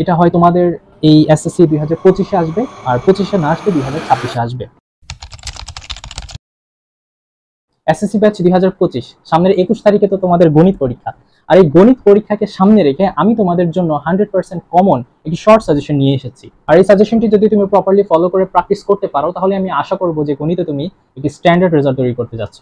এটা হয় তোমাদের এই এসএসসি 2025-এ আসবে, আর 25-এ না আসলে 2026-এ আসবে। এসএসসি ব্যাচ 2025 সামনের 21 তারিখে তো তোমাদের গণিত পরীক্ষা। আর এই গণিত পরীক্ষাকে সামনে রেখে আমি তোমাদের জন্য 100% কমন একটি শর্ট সাজেশন নিয়ে এসেছি। আর এই সাজেশনটি যদি তুমি প্রপারলি ফলো করে প্র্যাকটিস করতে পারো, তাহলে আমি আশা করব যে গণিতে তুমি একটি স্ট্যান্ডার্ড রেজাল্ট তৈরি করতে যাচ্ছ।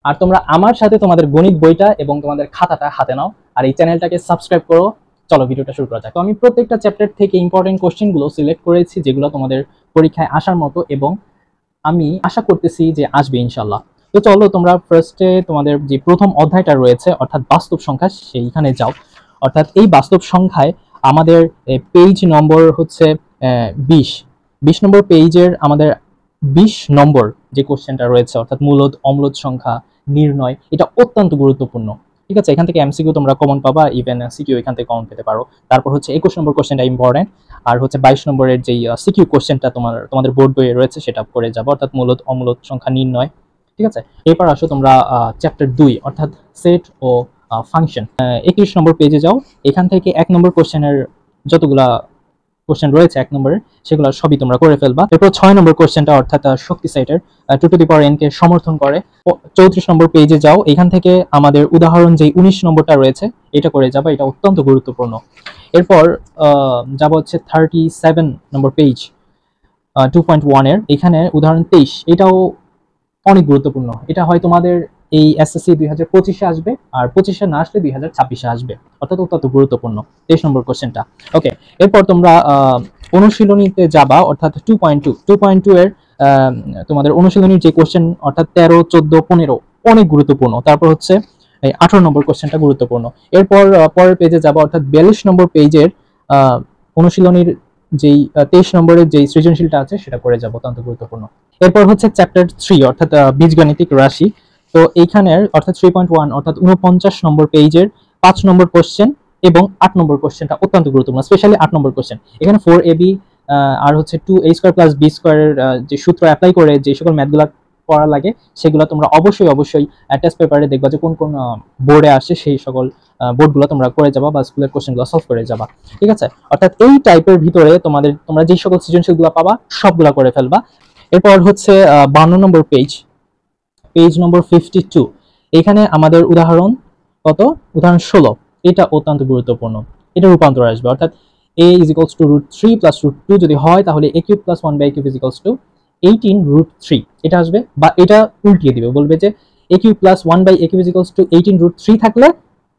আর তোমরা আমার সাথে তোমাদের গণিত বইটা এবং তোমাদের খাতাটা হাতে নাও, আর এই চ্যানেলটাকে সাবস্ক্রাইব করো। চলো ভিডিওটা শুরু করা যাক। তো আমি প্রত্যেকটা চ্যাপ্টার থেকে ইম্পর্টেন্ট কোশ্চেনগুলো সিলেক্ট করেছি, যেগুলো তোমাদের পরীক্ষায় আসার মতো, এবং আমি আশা করতেছি যে আসবে ইনশাল্লাহ। তো চলো তোমরা ফার্স্টে তোমাদের যে প্রথম অধ্যায়টা রয়েছে অর্থাৎ বাস্তব সংখ্যা, সেইখানে যাও। অর্থাৎ এই বাস্তব সংখ্যায় আমাদের পেজ নম্বর হচ্ছে 20 নম্বর পেজের আমাদের 20 নম্বর যে কোশ্চেনটা রয়েছে, অর্থাৎ মূলদ অম্লদ সংখ্যা নির্ণয়, এটা অত্যন্ত গুরুত্বপূর্ণ। ঠিক আছে, এখান থেকে এমসিকিউ তোমরা কমন পাবা, ইভেন সিকিউ এখান থেকে কমন পেতে পারো। তারপর হচ্ছে 21 নম্বর কোশ্চেনটা ইম্পর্টেন্ট, আর হচ্ছে 22 নম্বরের যেই সিকিউ কোশ্চেনটা তোমাদের বোর্ড বইয়ে রয়েছে সেটা করে যাবো, অর্থাৎ মূলদ অম্লদ সংখ্যা নির্ণয়। ঠিক আছে, এরপর আসো তোমরা চ্যাপ্টার 2 অর্থাৎ সেট ও ফাংশন। 21 নম্বর পেজে যাও, এখান থেকে 1 নম্বর কোশ্চেনের যতগুলা কোশ্চেন রয়েছে 1 নম্বরের, সেগুলো সবই তোমরা করে ফেলবা। এরপর 6 নম্বর কোশ্চেনটা অর্থাৎ শক্তি সেটের 2 টু দি পাওয়ার n কে সমর্থন করে। 34 নম্বর পেজে যাও, এখান থেকে আমাদের উদাহরণ যেই 19 নম্বরটা রয়েছে এটা করে যাবা, এটা অত্যন্ত গুরুত্বপূর্ণ। এরপর যাব হচ্ছে 37 নম্বর পেজ 2.1 এর, এখানে উদাহরণ 23, এটাও অনেক গুরুত্বপূর্ণ। এটা হয় তোমাদের এই এসএসসি 2025-এ আসবে, আর 25-এ না আসলে 2026-এ আসবে, অর্থাৎ অত্যন্ত গুরুত্বপূর্ণ 23 নম্বর কোশ্চেনটা। ওকে, এরপর তোমরা অনুশীলনীতে যাবা, অর্থাৎ 2.2 এর তোমাদের অনুশীলনীর যে কোশ্চেন অর্থাৎ 13, 14, 15 অনেক গুরুত্বপূর্ণ। তারপর হচ্ছে 18 নম্বর কোশ্চেনটা গুরুত্বপূর্ণ। এরপর পরের পেজে যাবা, অর্থাৎ 42 নম্বর পেজের অনুশীলনীর যেই 23 নম্বরের যেই সৃজনশীলটা আছে সেটা করে যাবো, অত্যন্ত গুরুত্বপূর্ণ। এরপর হচ্ছে চ্যাপ্টার 3 অর্থাৎ বীজগাণিতিক রাশি। তো এইখানের অর্থাৎ 3.1 অর্থাৎ 49 নম্বর পেজের 5 নম্বর কোশ্চেন এবং 8 নম্বর কোশ্চেনটা অত্যন্ত গুরুত্বপূর্ণ, স্পেশালি 8 নম্বর কোশ্চেন। এখানে 4ab আর হচ্ছে 2a² + b² যে সূত্র অ্যাপ্লাই করে যে সকল ম্যাথগুলো পড়া লাগে, সেগুলো তোমরা অবশ্যই টেস্ট পেপারে দেখবা যে কোন কোন বোর্ডে আসে, সেই সকল বোর্ডগুলো তোমরা করে যাবা বা স্কুলের কোশ্চেনগুলো সলভ করে যাবা। ঠিক আছে, অর্থাৎ এই টাইপের ভিতরে তোমরা যে সকল সৃজনশীলগুলো পাবা সবগুলো করে ফেলবা। এরপর হচ্ছে 52 নম্বর পেজ নম্বর 52, এখানে আমাদের উদাহরণ কত, উদাহরণ 16, এটা অত্যন্ত গুরুত্বপূর্ণ। এটা রূপান্তর আসবে, অর্থাৎ a = √3 + √2 যদি হয়, তাহলে a³ + 1/3 = 18√3 এটা আসবে, বা এটা উল্টিয়ে দিবে, বলবে যে a³ + 1/3 = 18√3 থাকলে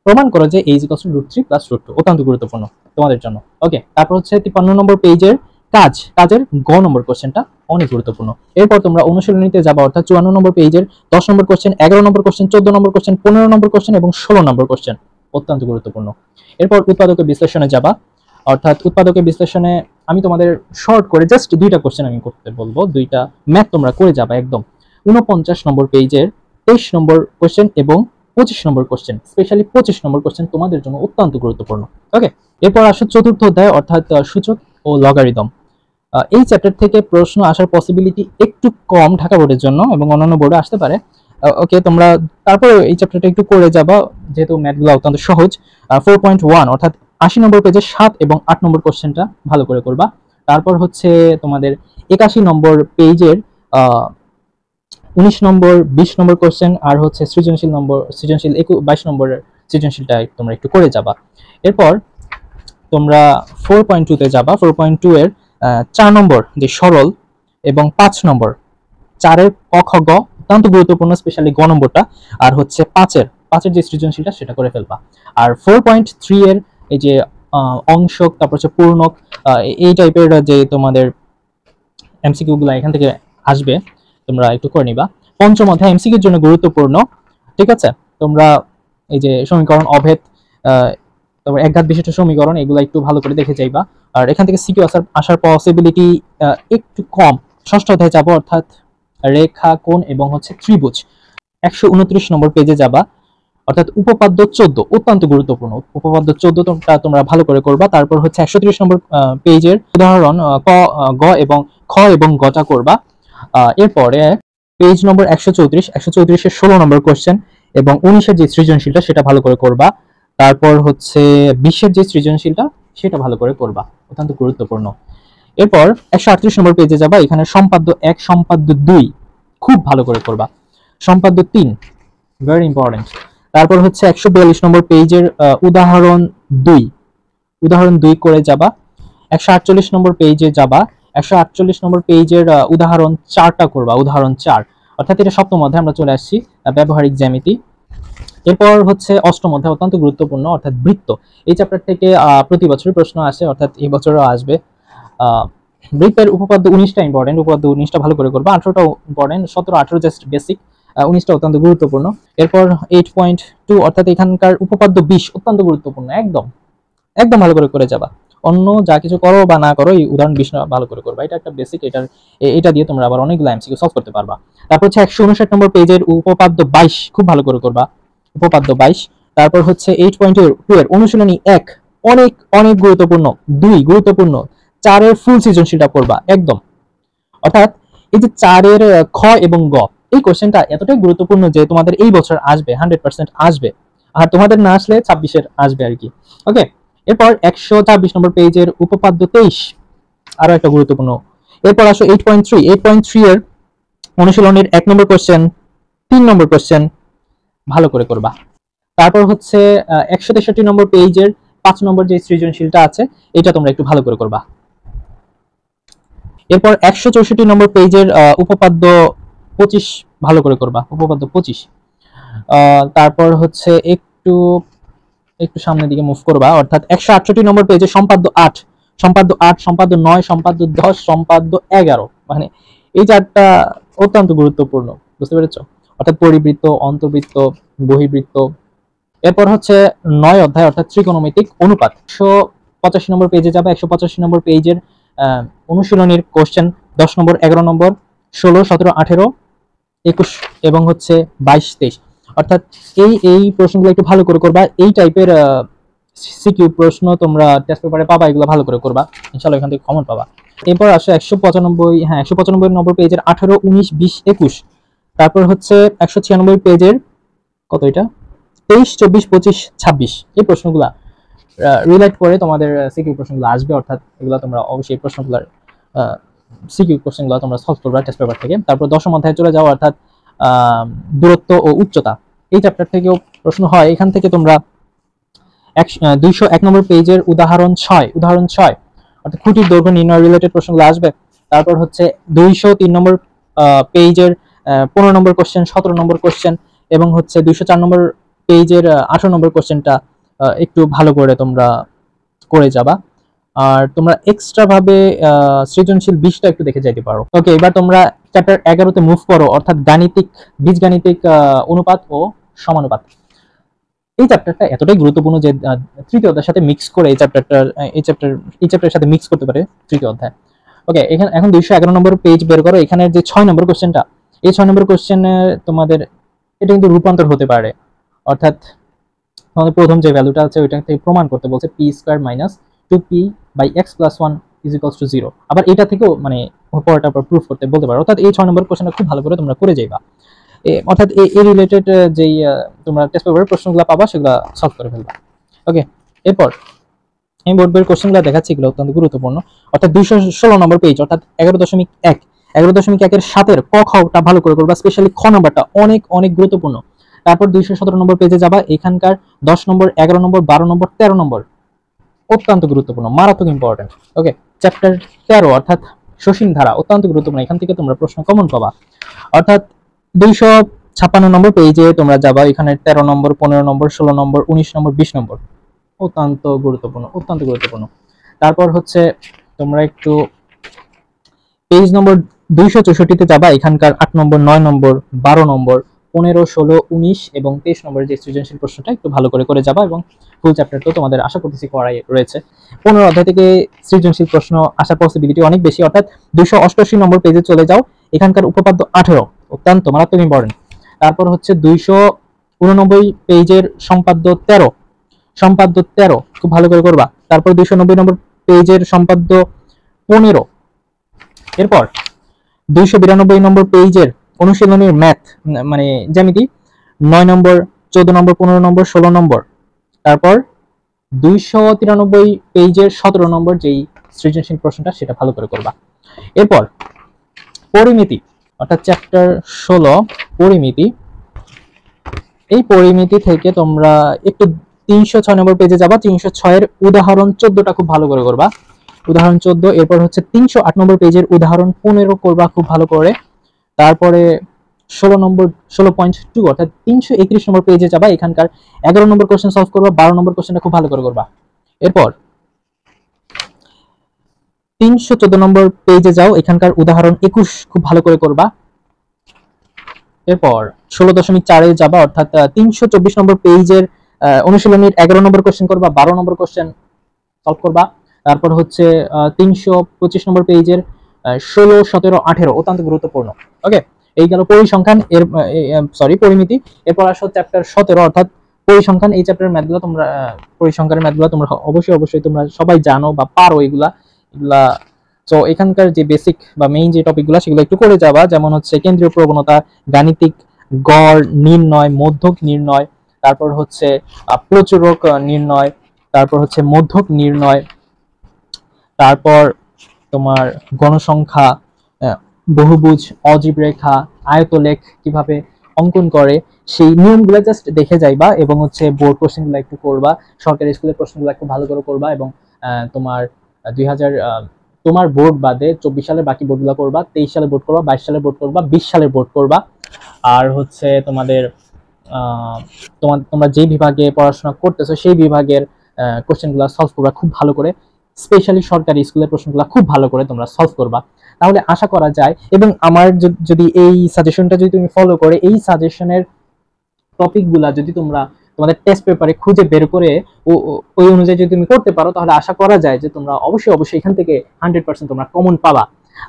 প্রমাণ করো যে a = √3 + √2, অত্যন্ত গুরুত্বপূর্ণ তোমাদের জন্য। ওকে, তারপর হচ্ছে 53 নম্বর পেজের কাজের গ নম্বর কোশ্চেনটা অনেক গুরুত্বপূর্ণ। এরপর তোমরা অনুশীলনীতে যাবা, অর্থাৎ 54 নম্বর পেজের 10 নম্বর কোশ্চেন, 11 নম্বর কোশ্চেন, 14 নম্বর কোশ্চেন, 15 নম্বর কোশ্চেন এবং 16 নম্বর কোশ্চেন অত্যন্ত গুরুত্বপূর্ণ। এরপর উৎপাদকের বিশ্লেষণে যাবা, অর্থাৎ উৎপাদকের বিশ্লেষণে আমি তোমাদের শর্ট করে জাস্ট 2টা কোশ্চেন আমি করতে বলবো, 2টা ম্যাথ তোমরা করে যাবা একদম। 49 নম্বর পেজের 23 নম্বর কোশ্চেন এবং 25 নম্বর কোশ্চেন, স্পেশালি 25 নম্বর কোশ্চেন তোমাদের জন্য অত্যন্ত গুরুত্বপূর্ণ। ওকে, এরপর আসো চতুর্থ অধ্যায় অর্থাৎ সূচক ও লগারিদম। এই চ্যাপ্টার থেকে প্রশ্ন আসার পসিবিলিটি একটু কম ঢাকা বোর্ডের জন্য, এবং অন্যান্য বোর্ডে আসতে পারে। ওকে, তোমরা তারপরে এই চ্যাপ্টারটা একটু করে যাবা, যেহেতু ম্যাথগুলো অত্যন্ত সহজ। 4.1 অর্থাৎ 80 নম্বর পেজের 7 এবং 8 নম্বর কোশ্চেনটা ভালো করে করবা। তারপর হচ্ছে তোমাদের 81 নম্বর পেজের 19 নম্বর, 20 নম্বর কোশ্চেন, আর হচ্ছে সৃজনশীল 22 নম্বরের সৃজনশীলটা তোমরা একটু করে যাবা। এরপর তোমরা 4.2 তে যাবা। 4.2 এর 4 নম্বর যে সরল এবং 5 নম্বর, 4-এর ক, খ, গ অত্যন্ত গুরুত্বপূর্ণ, স্পেশালি গ নম্বরটা, আর হচ্ছে 5-এর যে সৃজনশীলটা সেটা করে ফেলবা। আর 4.3 এর এই যে অংশক, তারপর হচ্ছে পূর্ণক, এই টাইপের যে তোমাদের এমসিকিউ গুলো এখান থেকে আসবে, তোমরা একটু করে নিবা। পঞ্চম অধ্যায় এমসিকিউর জন্য গুরুত্বপূর্ণ। ঠিক আছে, তোমরা এই যে সমীকরণ, অভেদ, তারপর একঘাত বিশিষ্ট সমীকরণ, এগুলো একটু ভালো করে দেখে যাইবা। আর এখান থেকে সিকিউ আসার পসিবিলিটি একটু কম। ষষ্ঠ অধ্যায় যাবো, অর্থাৎ রেখা, কোণ এবং হচ্ছে ত্রিভুজ। 129 নম্বর পেজে যাবা, অর্থাৎ উপপাদ্য 14 অত্যন্ত গুরুত্বপূর্ণ। উপপাদ্য 14টা তোমরা ভালো করে করবা। তারপর হচ্ছে 130 নম্বর পেজের উদাহরণ গ এবং খ এবং গটা করবা। এরপরে পেজ নম্বর 134 এর 16 নম্বর কোশ্চেন এবং 19-এর যে সৃজনশীলটা সেটা ভালো করে করবা। তারপর হচ্ছে 20-এর যে সৃজনশীলটা সেটা ভালো করে করবা, অত্যন্ত গুরুত্বপূর্ণ। এরপর 138 নম্বর পেজে যাবা, এখানে সম্পাদ্য 1 সম্পাদ্য 2 খুব ভালো করে করবা, সম্পাদ্য 3 ভেরি ইম্পর্টেন্ট। তারপর হচ্ছে 142 নম্বর পেজের উদাহরণ 2 করে যাবা। 148 নম্বর পেজে যাবা, 148 নম্বর পেজের উদাহরণ 4টা করবা, উদাহরণ 4, অর্থাৎ এটা সপ্তম অধ্যায়ে আমরা চলে আসছি, ব্যবহারিক জ্যামিতি। এরপর হচ্ছে অষ্টম অধ্যায়, অত্যন্ত গুরুত্বপূর্ণ, অর্থাৎ বৃত্ত। এই চ্যাপ্টার থেকে প্রতি বছরই প্রশ্ন আসে, অর্থাৎ এই বছরও আসবে। বৃত্তের উপপাদ্য 19টা ইম্পর্টেন্ট, উপপাদ্য 19টা ভালো করে করবা, 18টা ইম্পর্টেন্ট, 17 18 জাস্ট বেসিক, 19টা অত্যন্ত গুরুত্বপূর্ণ। এরপর 8.2 অর্থাৎ এখানকার উপপাদ্য 20 অত্যন্ত গুরুত্বপূর্ণ, একদম একদম ভালো করে যাবা। অন্য যা কিছু করো বা না করো, এই উদাহরণ 20 ভালো করে করবা, এটা একটা বেসিক, এটা দিয়ে তোমরা আবার অনেকগুলো এমসিকিউ সলভ করতে পারবা। তারপর হচ্ছে 159 নম্বর পেজের উপপাদ্য 22 খুব ভালো করে করবা, উপপাদ্য 22। তারপর হচ্ছে 8.2 এর অনুশীলনী 1 অনেক অনেক গুরুত্বপূর্ণ, 2 গুরুত্বপূর্ণ, 4 এর ফুল সৃজনশীলটা করবা একদম। অর্থাৎ এই যে 4 এর খ এবং গ, এই কোশ্চেনটা এতটাই গুরুত্বপূর্ণ যে তোমাদের এই বছর আসবে, 100% আসবে, আর তোমাদের না আসলে 26-এর আসবে আর কি। ওকে, এরপর 126 নম্বর পেজের উপপাদ্য 23 আরো একটা গুরুত্বপূর্ণ। এরপর আসো 8.3 এর অনুশীলনের 1 নম্বর কোশ্চেন, 3 নম্বর কোশ্চেন ভালো করে করবা। তারপর হচ্ছে 163 নম্বর পেজের 5 নম্বর যে সৃজনশীলটা আছে, এটা তোমরা একটু ভালো করে করবা। এরপর 164 নম্বর পেজের উপপাদ্য 25 ভালো করে করবা, উপপাদ্য 25। তারপর হচ্ছে একটু সামনের দিকে মুভ করবা, অর্থাৎ 168 নম্বর পেজে সম্পাদ্য 8, সম্পাদ্য 8, সম্পাদ্য 9, সম্পাদ্য 10, সম্পাদ্য 11, মানে এই চারটা অত্যন্ত গুরুত্বপূর্ণ, বুঝতে পেরেছো? অর্থাৎ পরিবৃত্ত, অন্তর্বৃত্ত, বহির্বৃত্ত। এরপর হচ্ছে 9 অধ্যায় অর্থাৎ ত্রিকোণমিতিক অনুপাত, 185 নম্বর পেজে যাবে, 185 নম্বর পেজের অনুশীলনীর কোশ্চেন 10 নম্বর, 11 নম্বর, 16, 17, 18, 21 এবং হচ্ছে 22, 23, অর্থাৎ এই প্রশ্নগুলো একটু ভালো করে করবা। এই টাইপের সিকিউ প্রশ্ন তোমরা টেস্ট পেপারে পাবা, এগুলো ভালো করে করবা, ইনশাআল্লাহ এখান থেকে কমন পাবা। এরপর আসে 195 নম্বর পেজের 18, 19, 20, 21। তারপর হচ্ছে 196 পেজের কত এটা 23, 24, 25, 26, এই প্রশ্নগুলা রিলেট করে তোমাদের সিকিউ প্রশ্নগুলো আসবে, অর্থাৎ এগুলো তোমরা অবশ্যই প্রশ্নগুলোর সিকিউ কোশ্চেনগুলো তোমরা সলভ করবে টেস্ট পেপার থেকে। তারপর 10ম অধ্যায়ে চলে যাও, অর্থাৎ দূরত্ব ও উচ্চতা, এই চ্যাপ্টার থেকেও প্রশ্ন হয়। এখান থেকে তোমরা 201 নম্বর পেজের উদাহরণ 6 অর্থাৎ খুঁটির দৈর্ঘ্য নির্ণয় রিলেটেড প্রশ্নগুলো আসবে। তারপর হচ্ছে 203 নম্বর পেজের 15 নম্বর কোশ্চেন, 17 নম্বর কোশ্চেন এবং হচ্ছে 204 নম্বর পেজের 18 নম্বর কোশ্চেনটা একটু ভালো করে তোমরা করে যাবা। আর তোমরা এক্সট্রা ভাবে সৃজনশীল 20টা একটু দেখে যাইতে পারো। ওকে, এবার তোমরা চ্যাপ্টার 11-তে মুভ করো, অর্থাৎ বীজগাণিতিক অনুপাত ও সমানুপাত। এই চ্যাপ্টারটা এতটাই গুরুত্বপূর্ণ যে তৃতীয় অধ্যায়ের সাথে মিক্স করে এই চ্যাপ্টারের সাথে মিক্স করতে পারে তৃতীয় অধ্যায়। ওকে, এখন 211 নম্বর পেজ বের করো, এখানে যে 6 নম্বর কোশ্চেনটা, এই 6 নম্বর কোশ্চেনে তোমাদের এটা কিন্তু রূপান্তর হতে পারে, অর্থাৎ আমাদের প্রথম যে ভ্যালুটা আছে ওইটা থেকে প্রমাণ করতে বলছে p² - 2p/x + 1 = 0। আবার এটা থেকেও মানে পরেরটা প্রুফ করতে বলতে পারো, অর্থাৎ এই 6 নম্বর কোশ্চেনটা খুব ভালো করে তোমরা করে যাইবা। অর্থাৎ এই রিলেটেড যেই তোমরা টেস্ট পেপারের প্রশ্নগুলো পাবা সেগুলো সলভ করে ফেলবা। ওকে, এরপর আমি বোর্ড বইয়ের কোশ্চেনগুলো দেখাচ্ছি, এগুলো অত্যন্ত গুরুত্বপূর্ণ। অর্থাৎ 216 নম্বর পেজ, অর্থাৎ 11.1 এর 7-এর ক খটা ভালো করে করবা, স্পেশালি খ নম্বরটা অনেক অনেক গুরুত্বপূর্ণ। তারপর 217 নম্বর পেজে যাবা, এখানকার 10 নম্বর, 11 নম্বর, 12 নম্বর, 13 নম্বর অত্যন্ত গুরুত্বপূর্ণ, মারাত্মক ইম্পর্টেন্ট। ওকে, চ্যাপ্টার 13 অর্থাৎ সসীম ধারা অত্যন্ত গুরুত্বপূর্ণ, এখান থেকে তোমরা প্রশ্ন কমন পাবা। অর্থাৎ 256 নম্বর পেজে তোমরা যাবা, এখানে 13 নম্বর, 15 নম্বর, 16 নম্বর, 19 নম্বর, 20 নম্বর অত্যন্ত গুরুত্বপূর্ণ। তারপর হচ্ছে তোমরা একটু পেজ নম্বর 264-তে যাবা, এখানকার 8 নম্বর, 9 নম্বর, 12 নম্বর, 15, 16, 19 এবং 23 নম্বরের যে সৃজনশীল প্রশ্নটা একটু ভালো করে যাবা, এবং ফুল চ্যাপ্টারটাও তোমাদের আশা করতেছি করাই রয়েছে। 15 অধ্যায় থেকে সৃজনশীল প্রশ্ন আসার পসিবিলিটি অনেক বেশি, অর্থাৎ 288 নম্বর পেজে চলে যাও, এখানকার উপপাদ্য 18 অত্যন্ত মারাত্মক ইম্পর্টেন্ট। তারপর হচ্ছে 289 পেজের সম্পাদ্য 13 খুব ভালো করে করবা। তারপর 290 নম্বর পেজের সম্পাদ্য 15। এরপর 292 নম্বর পেজের অনুশীলনীর ম্যাথ মানে জ্যামিতি 9 নম্বর, 14 নম্বর, 15 নম্বর, 16 নম্বর। তারপর 293 পেজের 17 নম্বর যেই সৃজনশীল প্রশ্নটা সেটা ভালো করে করবা। এরপর পরিমিতি অর্থাৎ চ্যাপ্টার 16 পরিমিতি, এই পরিমিতি থেকে তোমরা একটু 306 নম্বর পেজে যাবা। 306 এর উদাহরণ 14টা খুব ভালো করে করবা, উদাহরণ 14। এরপর হচ্ছে 308 নম্বর পেজের উদাহরণ 15 করবা খুব ভালো করে। তারপরে 16.2 অর্থাৎ 331 নম্বর পেজে যাবা, এখানকার 11 নম্বর কোশ্চেন সলভ করবা, 12 নম্বর কোশ্চেনটা খুব ভালো করে করবা। এরপর 314 নম্বর পেজে যাও, এখানকার উদাহরণ 21 খুব ভালো করে করবা। এরপর 16.4 এ যাবা, অর্থাৎ 324 নম্বর পেজের অনুশীলনীর 11 নম্বর কোশ্চেন করবা, 12 নম্বর কোশ্চেন সলভ করবা। তারপর হচ্ছে 325 নম্বর পেজের 16, 17, 18 অত্যন্ত গুরুত্বপূর্ণ। ওকে, এই গেল পরিসংখ্যান এর পরিমিতি। এরপর আসো চ্যাপ্টার 17 অর্থাৎ পরিসংখ্যান। এই চ্যাপ্টারের ম্যাথগুলো তোমরা পরিসংখ্যানের ম্যাথগুলো তোমরা অবশ্যই তোমরা সবাই জানো বা পারো এগুলা। সো এখানকার যে বেসিক বা মেইন যে টপিকগুলো সেগুলো একটু করে যাবা, যেমন হচ্ছে কেন্দ্রীয় প্রবণতা, গাণিতিক গড় নির্ণয়, মধ্যক নির্ণয়, তারপর হচ্ছে প্রচুরক নির্ণয়, তারপর হচ্ছে মধ্যক নির্ণয়, তারপর তোমার গণসংখ্যা, বহুভুজ, অজীব রেখা, আয়তলেখ কিভাবে অঙ্কন করে সেই নিয়মগুলো জাস্ট দেখে যাইবা, এবং হচ্ছে বোর্ড কোশ্চেনগুলো একটু করবা, সরকারি স্কুলের প্রশ্নগুলো একটু ভালো করে করবা, এবং তোমার 2000 তোমার বোর্ড বাদে 24 সালের বাকি বোর্ডগুলো করবা, 23 সালের বোর্ড করবা, 22 সালের বোর্ড করবা, 20 সালের বোর্ড করবা। আর হচ্ছে তোমাদের তোমরা যে বিভাগে পড়াশোনা করতেছো সেই বিভাগের কোশ্চেনগুলো সলভ করবা খুব ভালো করে, স্পেশালি সরকারি স্কুলের প্রশ্নগুলো খুব ভালো করে তোমরা সলভ করবা। তাহলে আশা করা যায়, এবং আমার যদি এই সাজেশনটা যদি তুমি ফলো করে, এই সাজেশনের টপিকগুলা যদি তোমরা তোমাদের টেস্ট পেপারে খুঁজে বের করে ওই অনুযায়ী যদি তুমি করতে পারো, তাহলে আশা করা যায় যে তোমরা অবশ্যই এখান থেকে 100% তোমরা কমন পাবা।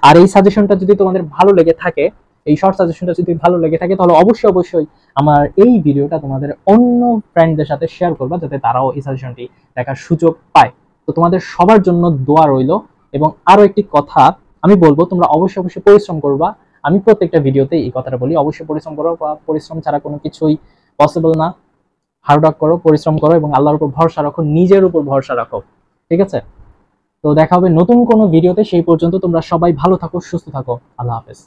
আর এই সাজেশনটা যদি তোমাদের ভালো লেগে থাকে, এই শর্ট সাজেশনটা যদি ভালো লেগে থাকে, তাহলে অবশ্যই আমার এই ভিডিওটা তোমাদের অন্য ফ্রেন্ডদের সাথে শেয়ার করবা, যাতে তারাও এই সাজেশনটি দেখার সুযোগ পায়। তো তোমাদের সবার জন্য দোয়া রইল। এবং আরো একটি কথা আমি বলবো, তোমরা অবশ্যই পরিশ্রম করবা। আমি প্রত্যেকটা ভিডিওতে এই কথাটা বলি, অবশ্যই পরিশ্রম করো, পরিশ্রম ছাড়া কোনো কিছুই পসিবল না। হার্ড ওয়ার্ক করো, পরিশ্রম করো, এবং আল্লাহর উপর ভরসা রাখো, নিজের উপর ভরসা রাখো। ঠিক আছে? তো দেখা হবে নতুন কোনো ভিডিওতে। সেই পর্যন্ত তোমরা সবাই ভালো থাকো, সুস্থ থাকো। আল্লাহ হাফেজ।